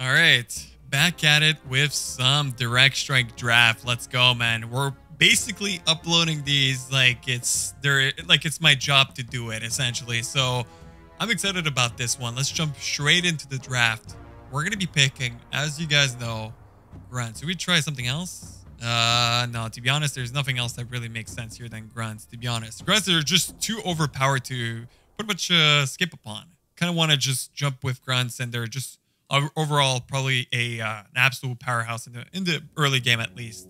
All right, back at it with some direct strike draft. Let's go, man. We're basically uploading these like it's my job to do it, essentially. So I'm excited about this one. Let's jump straight into the draft. We're gonna be picking, as you guys know, grunts. Should we try something else? No, to be honest, there's nothing else that really makes sense here than grunts, to be honest. Grunts are just too overpowered to pretty much skip upon. Kind of want to just jump with grunts, and they're just overall probably an absolute powerhouse in the early game, at least.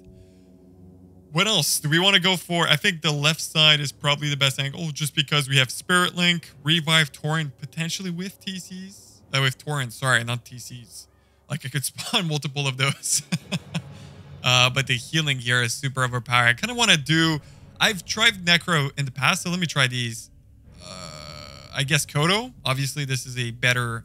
What else do we want to go for? I think the left side is probably the best angle, just because we have Spirit Link, Revive Tauren, potentially with TCs. With Taurens, sorry, not TCs. Like, I could spawn multiple of those. But the healing here is super overpowered. I kind of want to do... I've tried Necro in the past, so let me try these. I guess Kodo. Obviously, this is a better...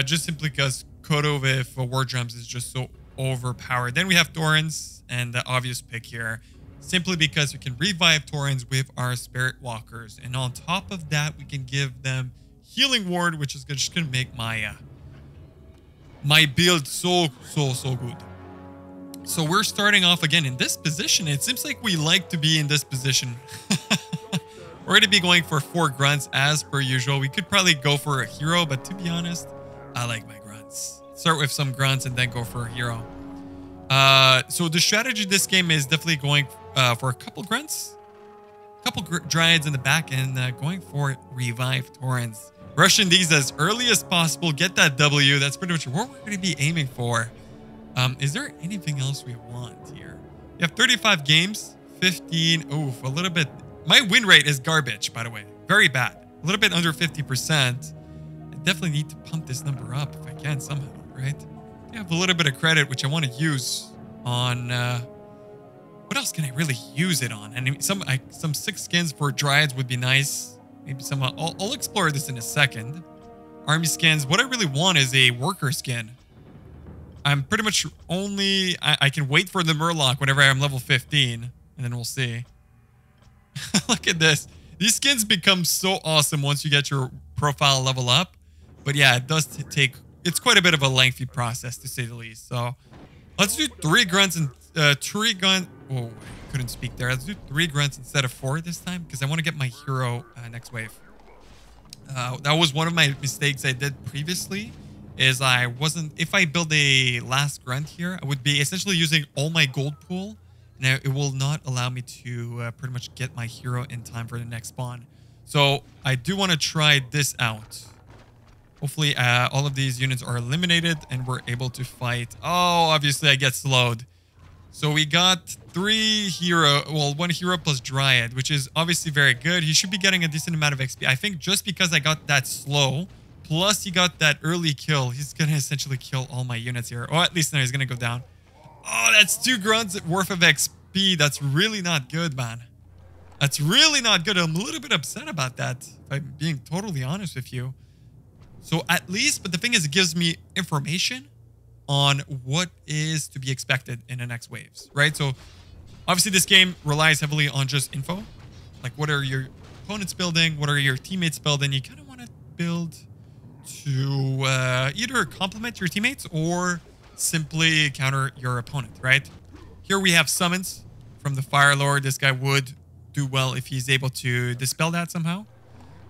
just simply because Kodo with War Drums is just so overpowered. Then we have Taurens, and the obvious pick here, simply because we can revive Taurens with our Spirit Walkers. And on top of that, we can give them Healing Ward, which is just going to make my my build so good. So we're starting off again in this position. It seems like we like to be in this position. We're going to be going for 4 grunts as per usual. We could probably go for a hero, but to be honest, I like my grunts. Start with some grunts and then go for a hero. So the strategy this game is definitely going for a couple grunts, a couple dryads in the back, and going for Revive Taurens. Rushing these as early as possible, get that W. That's pretty much what we're going to be aiming for. Is there anything else we want here? We have 35 games, 15. Oof, a little bit. My win rate is garbage, by the way. Very bad. A little bit under 50%. Definitely need to pump this number up if I can somehow, right? I have a little bit of credit, which I want to use on... what else can I really use it on? And some 6 skins for Dryads would be nice. Maybe some... I'll explore this in a second. Army skins. What I really want is a worker skin. I'm pretty much only... I can wait for the Murloc whenever I'm level 15, and then we'll see. Look at this. These skins become so awesome once you get your profile level up. But yeah, it does take... It's quite a bit of a lengthy process, to say the least. So let's do 3 grunts and 3 gun... Oh, I couldn't speak there. Let's do 3 grunts instead of 4 this time, because I want to get my hero next wave. That was one of my mistakes I did previously, is I wasn't... If I build a last grunt here, I would be essentially using all my gold pool. Now, it will not allow me to pretty much get my hero in time for the next spawn. So I do want to try this out. Hopefully, all of these units are eliminated and we're able to fight. Oh, obviously, I get slowed. So we got 3 hero... Well, 1 hero plus Dryad, which is obviously very good. He should be getting a decent amount of XP. I think just because I got that slow, plus he got that early kill, he's going to essentially kill all my units here. Or at least now he's going to go down. Oh, that's 2 grunts worth of XP. That's really not good, man. That's really not good. I'm a little bit upset about that, if I'm being totally honest with you. So at least, but the thing is, it gives me information on what is to be expected in the next waves, right? So obviously this game relies heavily on just info. Like, what are your opponents building? What are your teammates building? You kind of want to build to either complement your teammates or simply counter your opponent, right? Here we have summons from the Fire Lord. This guy would do well if he's able to dispel that somehow.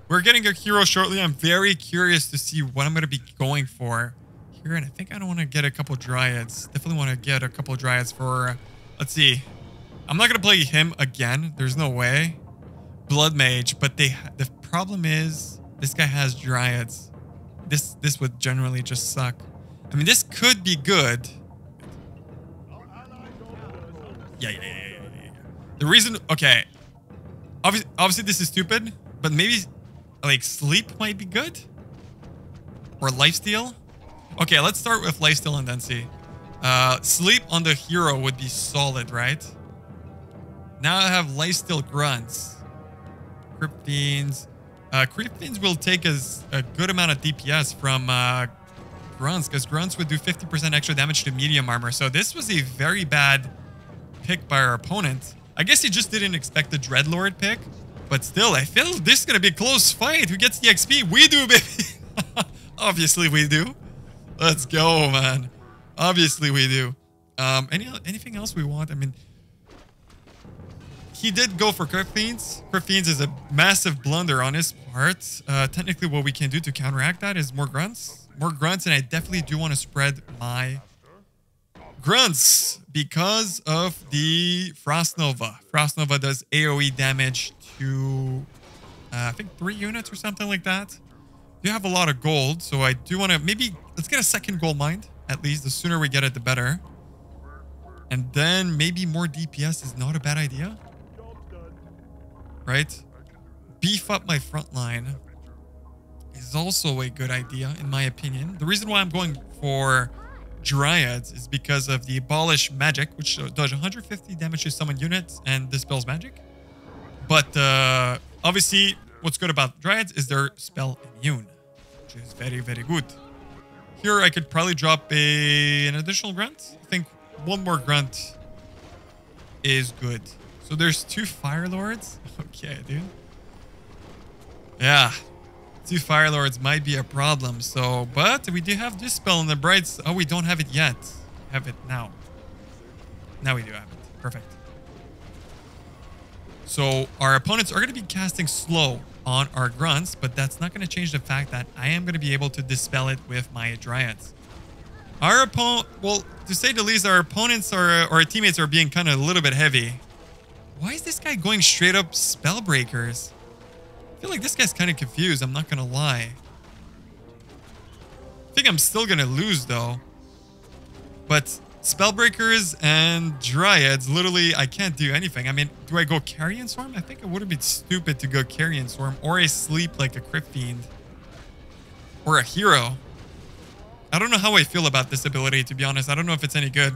We're getting a hero shortly. I'm very curious to see what I'm going to be going for here. And I think I don't want to get a couple Dryads. Definitely want to get a couple Dryads for... let's see. I'm not going to play him again. There's no way. Blood Mage. But the problem is this guy has Dryads. This would generally just suck. I mean, this could be good. Yeah. The reason... Okay. Obviously, this is stupid. But maybe, like, Sleep might be good? Or Lifesteal? Okay, let's start with Lifesteal and then see. Sleep on the hero would be solid, right? Now I have Lifesteal Grunts. Crypt Fiends. Crypt Fiends will take us a good amount of DPS from Grunts, because Grunts would do 50% extra damage to medium armor. So this was a very bad pick by our opponent. I guess he just didn't expect the Dreadlord pick. But still, I feel this is going to be a close fight. Who gets the XP? We do, baby. Obviously, we do. Let's go, man. Obviously we do. Anything else we want? I mean, he did go for Crypt Fiends. Crypt Fiends is a massive blunder on his part. Technically, what we can do to counteract that is more grunts. More grunts, and I definitely do want to spread my grunts because of the Frost Nova. Frost Nova does AoE damage to, I think 3 units or something like that. You have a lot of gold, so I do want to maybe, let's get a second gold mine. At least the sooner we get it, the better. And then maybe more DPS is not a bad idea. Right? Beef up my front line is also a good idea, in my opinion. The reason why I'm going for Dryads is because of the Abolish Magic, which does 150 damage to summon units and dispels magic. But obviously, what's good about Dryads is they're spell immune, which is very, very good. Here, I could probably drop an additional grunt. I think one more grunt is good. So there's 2 Fire Lords. Okay, dude. Yeah. 2 Fire Lords might be a problem. So, but we do have this spell in the brights. Oh, we don't have it yet. We have it now. Now we do have it. Perfect. So our opponents are going to be casting slow on our grunts, but that's not going to change the fact that I am going to be able to dispel it with my Dryads. Our opponent, well, to say the least, our opponents or our teammates are being kind of a little bit heavy. Why is this guy going straight up Spellbreakers? I feel like this guy's kind of confused, I'm not going to lie. I think I'm still going to lose though. But Spellbreakers and Dryads, literally, I can't do anything. I mean, do I go Carrion Swarm? I think it would have been stupid to go Carrion Swarm, or I sleep like a Crypt Fiend. Or a hero. I don't know how I feel about this ability, to be honest. I don't know if it's any good.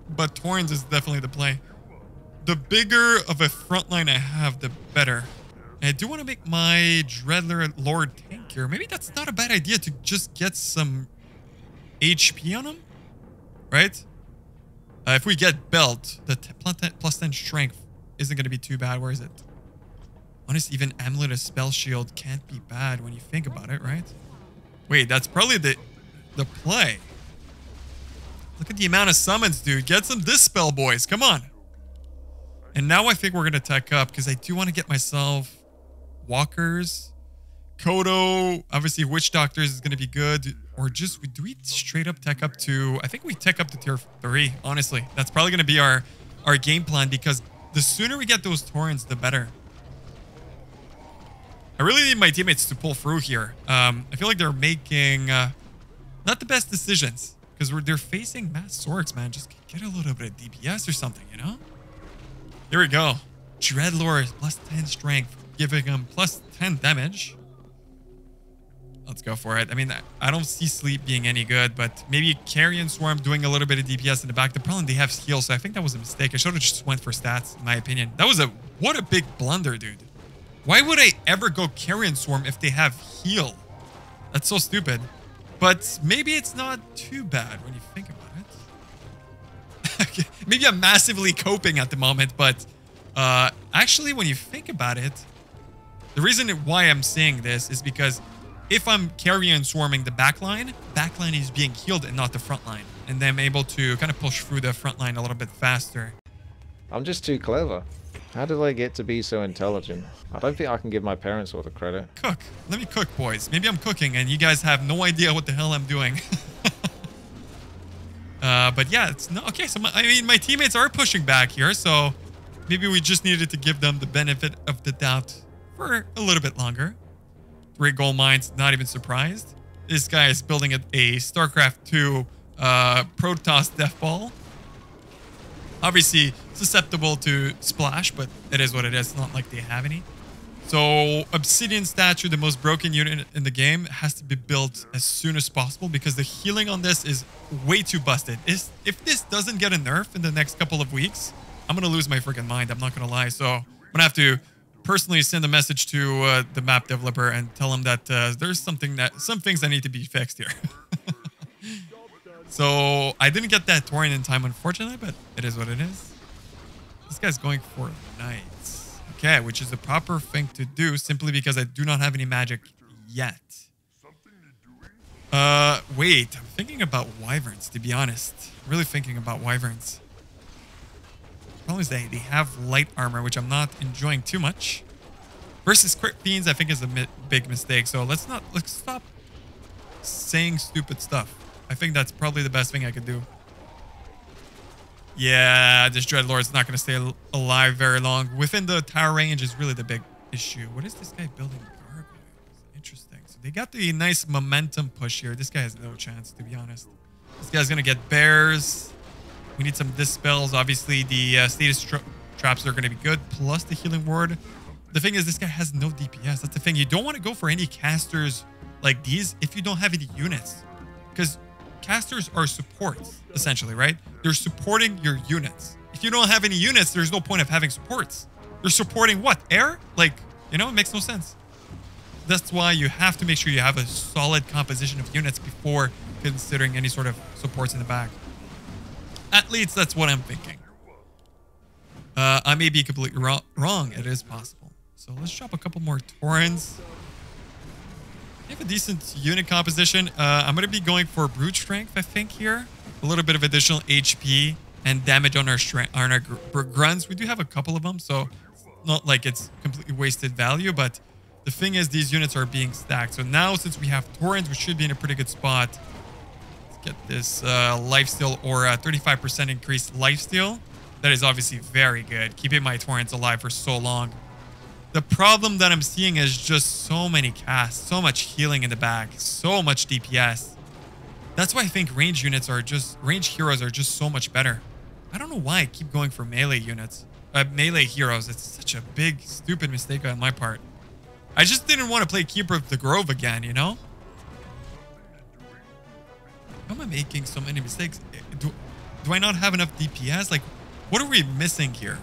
But Taurens is definitely the play. The bigger of a front line I have, the better. And I do want to make my Dreadlord tankier. Maybe that's not a bad idea to just get some HP on him. Right? If we get Belt, the plus 10 strength isn't going to be too bad. Where is it? Honestly, even Amulet of Spell Shield can't be bad when you think about it, right? Wait, that's probably the play. Look at the amount of summons, dude. Get some Dispel, boys. Come on. And now I think we're going to tech up because I do want to get myself Walkers. Kodo, obviously Witch Doctors is going to be good. Or just, do we straight up tech up to, I think we tech up to tier 3, honestly. That's probably going to be our game plan because the sooner we get those Taurens, the better. I really need my teammates to pull through here. I feel like they're making not the best decisions because they're facing mass Sorks, man. Just get a little bit of DPS or something, you know? Here we go. Dreadlord, plus 10 strength, giving him plus 10 damage. Let's go for it. I mean, I don't see Sleep being any good, but maybe Carrion Swarm doing a little bit of DPS in the back. The problem, they have heal, so I think that was a mistake. I should have just went for stats, in my opinion. That was what a big blunder, dude. Why would I ever go Carrion Swarm if they have heal? That's so stupid. But maybe it's not too bad when you think about it. Okay. Maybe I'm massively coping at the moment, but actually, when you think about it, the reason why I'm saying this is because if I'm Carrion Swarming the backline is being healed and not the front line. And then I'm able to kind of push through the front line a little bit faster. I'm just too clever. How did I get to be so intelligent? I don't think I can give my parents all the credit. Cook. Let me cook, boys. Maybe I'm cooking and you guys have no idea what the hell I'm doing. But yeah, it's no okay. So my teammates are pushing back here, so maybe we just needed to give them the benefit of the doubt for a little bit longer. 3 gold mines, not even surprised. This guy is building a StarCraft 2 Protoss Death Ball. Obviously susceptible to splash, but it is what it is. It's not like they have any. So Obsidian Statue, the most broken unit in the game, has to be built as soon as possible because the healing on this is way too busted. If this doesn't get a nerf in the next couple of weeks, I'm going to lose my freaking mind. I'm not going to lie. So I'm going to have to personally send a message to the map developer and tell him that there's some things that need to be fixed here. So I didn't get that Tauren in time, unfortunately, but it is what it is. This guy's going for Knights. Okay, which is the proper thing to do simply because I do not have any magic yet. Wait. I'm thinking about wyverns, to be honest. Really thinking about wyverns. Problem is they have light armor, which I'm not enjoying too much. Versus crit fiends, I think is a big mistake. So let's stop saying stupid stuff. I think that's probably the best thing I could do. Yeah, this Dreadlord's not going to stay alive very long. Within the tower range is really the big issue. What is this guy building? Gargoyles. Interesting. So they got the nice momentum push here. This guy has no chance, to be honest. This guy's going to get bears. We need some dispels. Obviously, the status traps are going to be good. Plus the healing ward. The thing is, this guy has no DPS. That's the thing. You don't want to go for any casters like these if you don't have any units. Because casters are supports, essentially, right? They're supporting your units. If you don't have any units, there's no point of having supports. You're supporting what? Air? Like, you know, it makes no sense. That's why you have to make sure you have a solid composition of units before considering any sort of supports in the back. At least that's what I'm thinking. I may be completely wrong. It is possible. So let's drop a couple more Taurens. We have a decent unit composition. I'm going to be going for brute strength, I think, here. A little bit of additional HP and damage on our grunts. We do have a couple of them, so it's not like it's completely wasted value, but the thing is these units are being stacked. So now since we have Taurens, we should be in a pretty good spot. Let's get this Lifesteal or 35% increased Lifesteal. That is obviously very good. Keeping my Taurens alive for so long. The problem that I'm seeing is just so many casts, so much healing in the back, so much DPS. That's why I think range heroes are just so much better. I don't know why I keep going for melee units, melee heroes. It's such a big, stupid mistake on my part. I just didn't want to play Keeper of the Grove again, you know? How am I making so many mistakes? Do I not have enough DPS? Like, what are we missing here?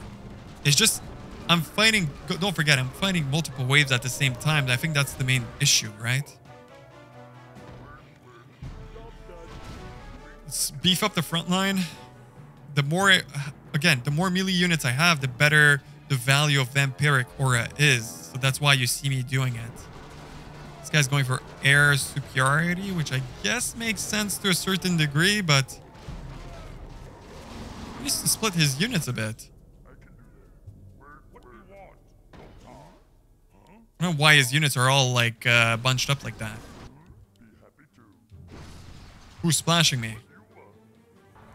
It's just... I'm fighting, don't forget, I'm fighting multiple waves at the same time. I think that's the main issue, right? Let's beef up the front line. The more, again, the more melee units I have, the better the value of Vampiric Aura is. So that's why you see me doing it. This guy's going for air superiority, which I guess makes sense to a certain degree, but he needs to split his units a bit. I don't know why his units are all like bunched up like that. Who's splashing me?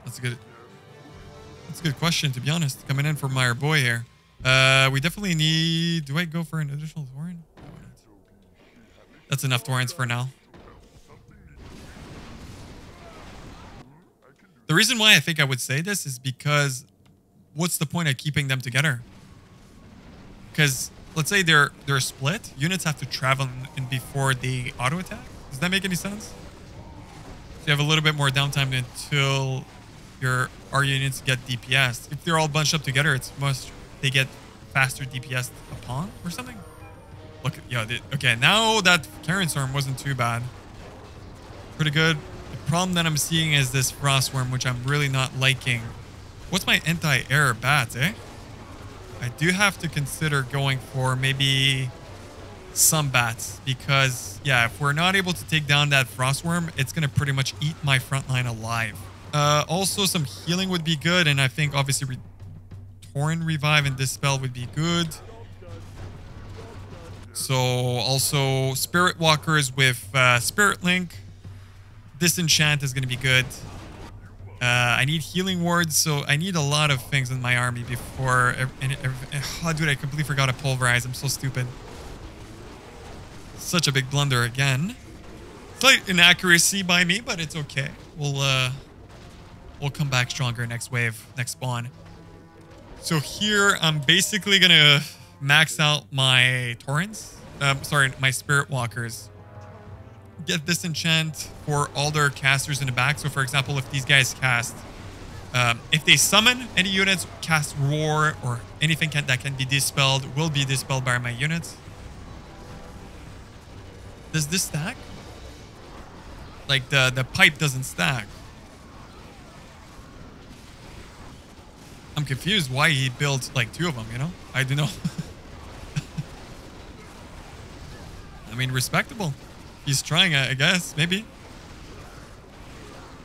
That's a good question, to be honest. Coming in from our boy here. We definitely need... Do I go for an additional Tauren? No, why not? That's enough Taurens for now. The reason why I think I would say this is because what's the point of keeping them together? Because let's say they're split. Units have to travel in before they auto attack. Does that make any sense? So you have a little bit more downtime until our units get DPS. If they're all bunched up together, they get faster DPS upon or something. Look, yeah. Okay, now that Khorne Storm wasn't too bad. Pretty good. The problem that I'm seeing is this Frostworm, which I'm really not liking. What's my anti-air bats, eh? I do have to consider going for maybe some bats because, yeah, if we're not able to take down that Frostworm, it's going to pretty much eat my front line alive. Also, some healing would be good, and I think obviously Khorne Revive and Dispel would be good. So also Spirit Walkers with Spirit Link. Disenchant is going to be good. I need healing wards, so I need a lot of things in my army before... Oh, dude, I completely forgot to pulverize. I'm so stupid. Such a big blunder again. Slight inaccuracy by me, but it's okay. We'll come back stronger next wave, next spawn. So here, I'm basically going to max out my Taurens. Sorry, my Spirit Walkers. Get Disenchant for all their casters in the back. So for example, if these guys cast, if they summon any units, cast Roar or anything that can be dispelled will be dispelled by my units. Does this stack? Like the pipe doesn't stack. I'm confused why he built like 2 of them, you know? I don't know. I mean, respectable. He's trying, I guess, maybe.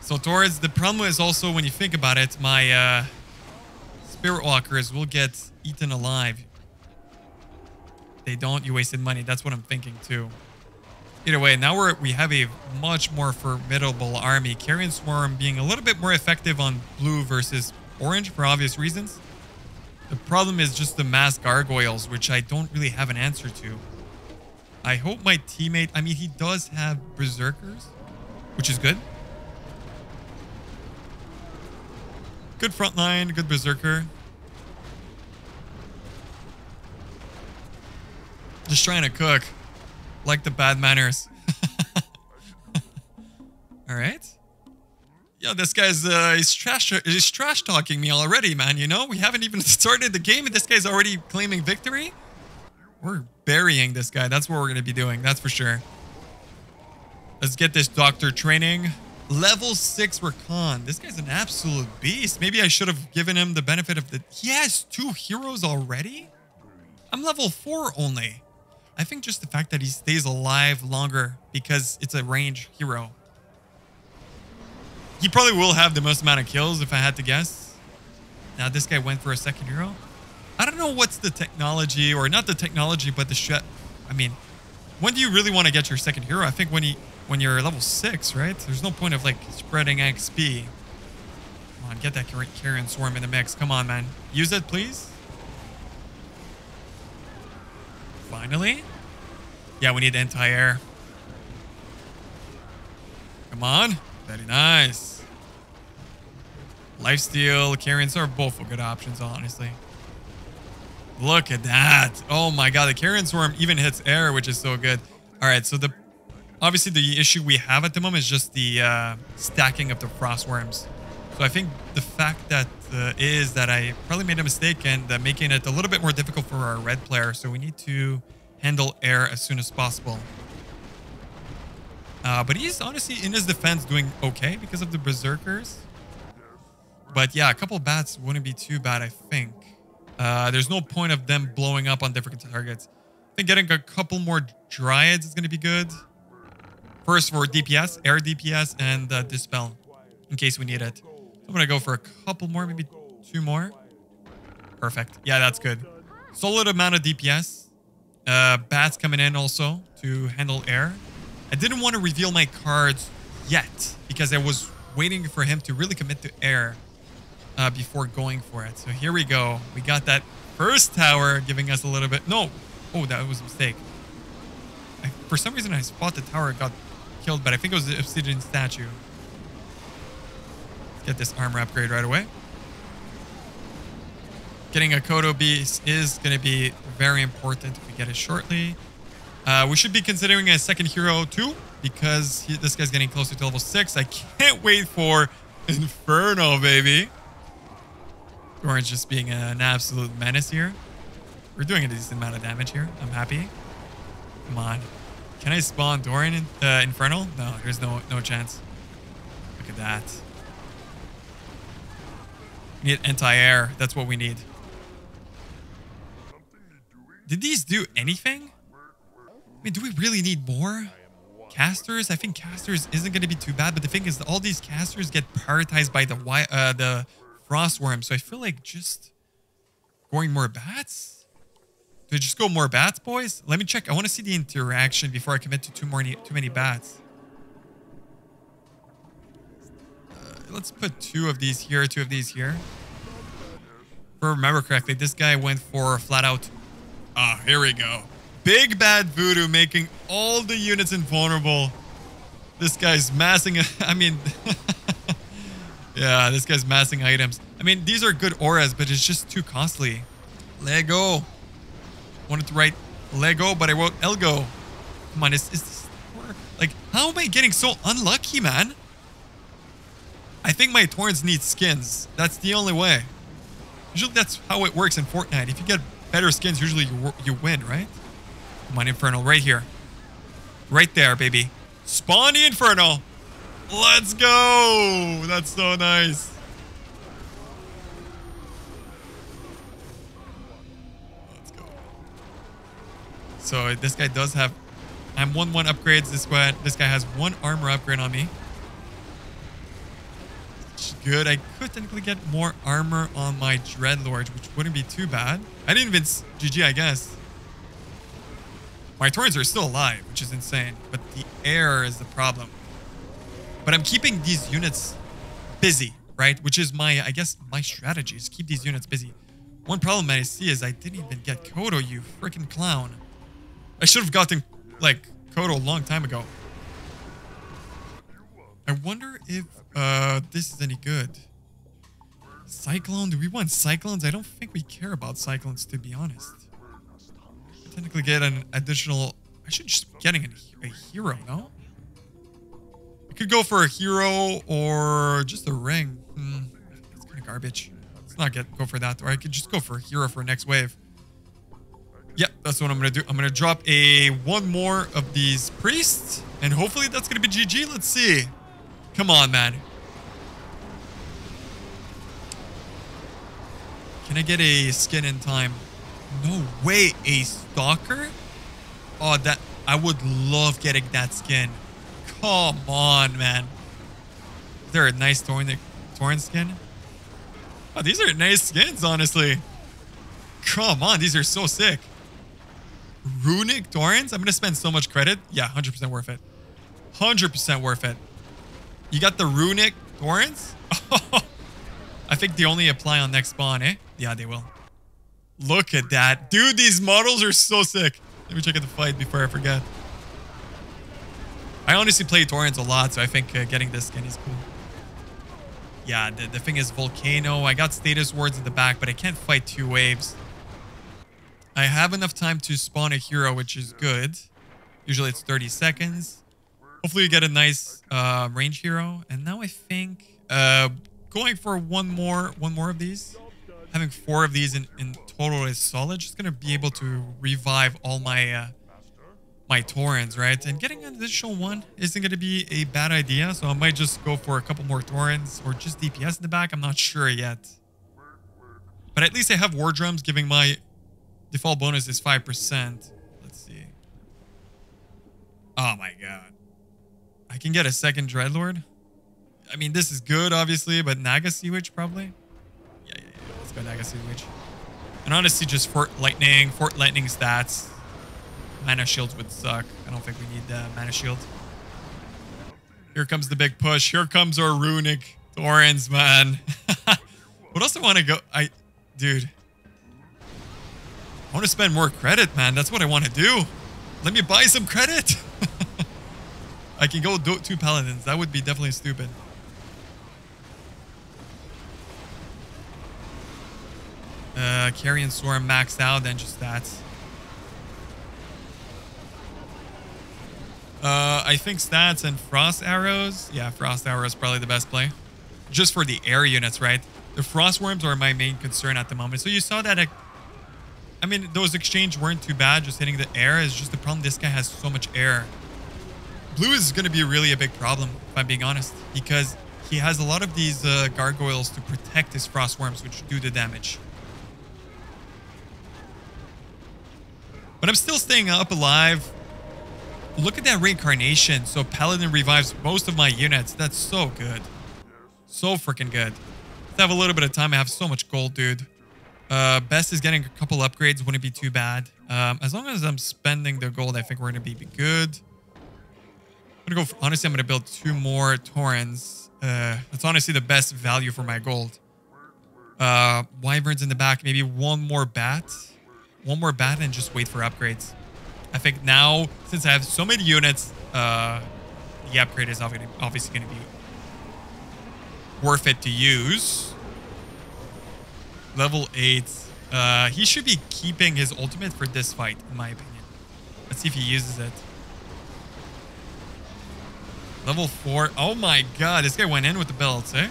So Taurens, the problem is also when you think about it, my Spirit Walkers will get eaten alive. They don't, you wasted money. That's what I'm thinking too. Either way, now we have a much more formidable army. Carrion Swarm being a little bit more effective on blue versus orange for obvious reasons. The problem is just the mass gargoyles, which I don't really have an answer to. I hope my teammate, I mean, he does have berserkers, which is good. Good front line, good berserker. Just trying to cook. Like the bad manners. All right. Yo, this guy's he's trash talking me already, man. You know, we haven't even started the game and this guy's already claiming victory. We're burying this guy. That's what we're gonna be doing. That's for sure. Let's get this doctor training. Level 6 Khorne. This guy's an absolute beast. Maybe I should have given him the benefit of the... He has 2 heroes already? I'm level 4 only. I think just the fact that he stays alive longer because it's a range hero. He probably will have the most amount of kills if I had to guess. Now this guy went for a second hero. I don't know what's the technology, or not the technology, but the shit. I mean, when do you really want to get your second hero? I think when you're level 6, right? There's no point of like spreading XP. Come on, get that Carrion Swarm in the mix. Come on, man. Use it, please. Finally. Yeah, we need anti-air. Come on. Very nice. Lifesteal, Carrions are both good options, honestly. Look at that. Oh my god, the Carrion Swarm even hits air, which is so good. All right, so obviously the issue we have at the moment is just the stacking of the frost worms. So I think the fact that is that I probably made a mistake and making it a little bit more difficult for our red player. So we need to handle air as soon as possible. But he's honestly in his defense doing okay because of the berserkers. But yeah, a couple bats wouldn't be too bad, I think. There's no point of them blowing up on different targets. I think getting a couple more dryads is going to be good. First for DPS, air DPS, and dispel in case we need it. I'm going to go for a couple more, maybe 2 more. Perfect. Yeah, that's good. Solid amount of DPS. Bats coming in also to handle air. I didn't want to reveal my cards yet because I was waiting for him to really commit to air before going for it. So here we go. We got that first tower giving us a little bit... No. Oh, that was a mistake. For some reason, I thought the tower got killed, but I think it was the obsidian statue. Let's get this armor upgrade right away. Getting a Kodo Beast is going to be very important if we get it shortly. We should be considering a second hero too, because this guy's getting closer to level 6. I can't wait for Inferno, baby. Thorn's just being an absolute menace here. We're doing a decent amount of damage here. I'm happy. Come on. Can I spawn Doran in Infernal? No, there's no chance. Look at that. We need anti-air. That's what we need. Did these do anything? I mean, do we really need more casters? I think casters isn't going to be too bad, but the thing is, all these casters get prioritized by the frost worm. So I feel like just going more bats. Do I just go more bats, boys? Let me check. I want to see the interaction before I commit to too many bats. Let's put 2 of these here, 2 of these here. If I remember correctly, this guy went for flat out. Ah, here we go. Big bad voodoo making all the units invulnerable. This guy's massing. I mean, yeah, this guy's massing items. I mean, these are good auras, but it's just too costly. Lego. Wanted to write Lego, but I wrote Elgo. Come on, is this like, how am I getting so unlucky, man? I think my Taurens need skins. That's the only way. Usually that's how it works in Fortnite. If you get better skins, usually you win, right? Come on, Infernal, right here. Right there, baby. Spawn the Infernal. Let's go. That's so nice. Let's go. So this guy does have... I'm 1-1 upgrades. This guy has 1 armor upgrade on me. good. I could technically get more armor on my Dreadlord, which wouldn't be too bad. I didn't even... GG, I guess. My Taurens are still alive, which is insane. But the air is the problem. But I'm keeping these units busy, right? Which is my, I guess, my strategy is keep these units busy. One problem I see is I didn't even get Kodo, you freaking clown. I should have gotten, like, Kodo a long time ago. I wonder if this is any good. Cyclone? Do we want Cyclones? I don't think we care about Cyclones, to be honest. I technically get an additional... I should just be getting a hero, no? I could go for a hero or just a ring. That's kind of garbage. Let's not go for that. Or I could just go for a hero for next wave. Yep, that's what I'm going to do. I'm going to drop one more of these priests. And hopefully that's going to be GG. Let's see. Come on, man. Can I get a skin in time? No way. A stalker? Oh, that I would love getting that skin. Come on, man. Is there a nice Tauren skin? Oh, these are nice skins, honestly. Come on, these are so sick. Runic Taurens? I'm going to spend so much credit. Yeah, 100% worth it. 100% worth it. You got the Runic Taurens? I think they only apply on next spawn, eh? Yeah, they will. Look at that. Dude, these models are so sick. Let me check out the fight before I forget. I honestly play Taurens a lot, so I think getting this skin is cool. Yeah, the thing is Volcano. I got status wards in the back, but I can't fight 2 waves. I have enough time to spawn a hero, which is good. Usually it's 30 seconds. Hopefully you get a nice range hero. And now I think going for one more of these. Having 4 of these in total is solid. Just gonna be able to revive all my my Taurens, right? And getting an additional one isn't gonna be a bad idea. So I might just go for a couple more Taurens or just DPS in the back. I'm not sure yet. But at least I have War Drums giving my default bonus is 5%. Let's see. Oh my god. I can get a second Dreadlord. I mean, this is good, obviously, but Naga Sea Witch probably. Yeah. Let's go Naga Sea Witch. And honestly, just Fort Lightning stats. Mana Shields would suck. I don't think we need Mana Shield. Here comes the big push. Here comes our Runic Taurens, man. What else I want to go? Dude. I want to spend more credit, man. That's what I want to do. Let me buy some credit. I can go do 2 Paladins. That would be definitely stupid. Carrion Swarm maxed out, then just stats. I think stats and Frost Arrows. Yeah, Frost Arrows is probably the best play. Just for the air units, right? The Frost Worms are my main concern at the moment. So you saw that... I mean, those exchange weren't too bad. Just hitting the air is just the problem. This guy has so much air. Blue is going to be really a big problem, if I'm being honest. Because he has a lot of these gargoyles to protect his Frost Worms, which do the damage. But I'm still staying up alive. Look at that reincarnation. So Paladin revives most of my units. That's so good. So freaking good. Let's have a little bit of time. I have so much gold, dude. Best is getting a couple upgrades. Wouldn't be too bad. As long as I'm spending the gold, I think we're going to be good. I'm going to go... honestly, I'm going to build 2 more Taurens. That's honestly the best value for my gold. Wyverns in the back. Maybe 1 more bat. 1 more bat and just wait for upgrades. I think now, since I have so many units, the upgrade is obviously going to be worth it to use. Level 8. He should be keeping his ultimate for this fight, in my opinion. Let's see if he uses it. Level 4. Oh my god, this guy went in with the belts, eh?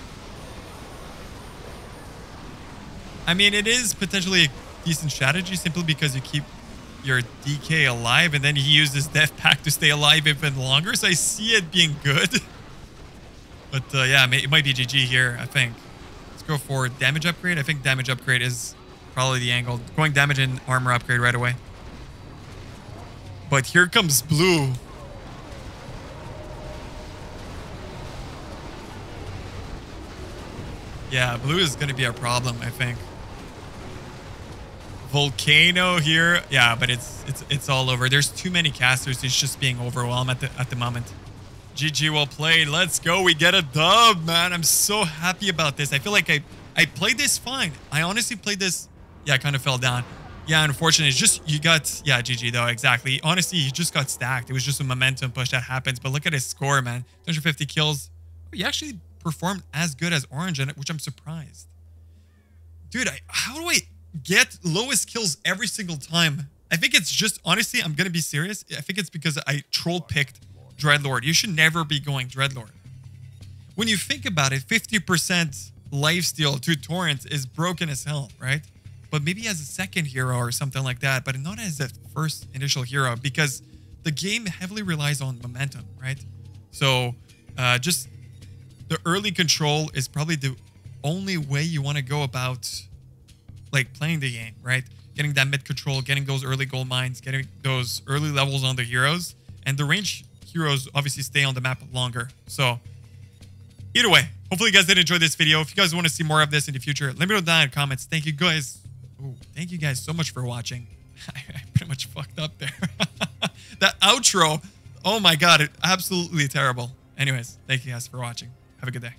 I mean, it is potentially a decent strategy simply because you keep your DK alive and then he used his death pack to stay alive even longer. So I see it being good. But yeah, it might be GG here, I think. Let's go for damage upgrade. I think damage upgrade is probably the angle. Going damage and armor upgrade right away. But here comes blue. Yeah, blue is going to be a problem, I think. Volcano here. Yeah, but it's all over. There's too many casters. It's just being overwhelmed at the moment. GG, well played. Let's go. We get a dub, man. I'm so happy about this. I feel like I played this fine. I honestly played this. Yeah, I kind of fell down. Yeah, unfortunately, it's just you got, yeah, GG though, exactly. Honestly, you just got stacked. It was just a momentum push that happens. But look at his score, man. 250 kills. He actually performed as good as Orange in it, which I'm surprised. Dude, how do I get lowest kills every single time? I think it's just, honestly, I'm going to be serious. I think it's because I troll picked Dreadlord. You should never be going Dreadlord. When you think about it, 50% lifesteal to Taurens is broken as hell, right? But maybe as a second hero or something like that, but not as a first initial hero, because the game heavily relies on momentum, right? So just the early control is probably the only way you want to go about like playing the game, right? Getting that mid control, getting those early gold mines, getting those early levels on the heroes, and the range heroes obviously stay on the map longer. So either way, hopefully you guys did enjoy this video. If you guys want to see more of this in the future, let me know down in the comments. Thank you guys. Ooh, thank you guys so much for watching. I pretty much fucked up there. That outro, oh my god, absolutely terrible. Anyways, thank you guys for watching. Have a good day.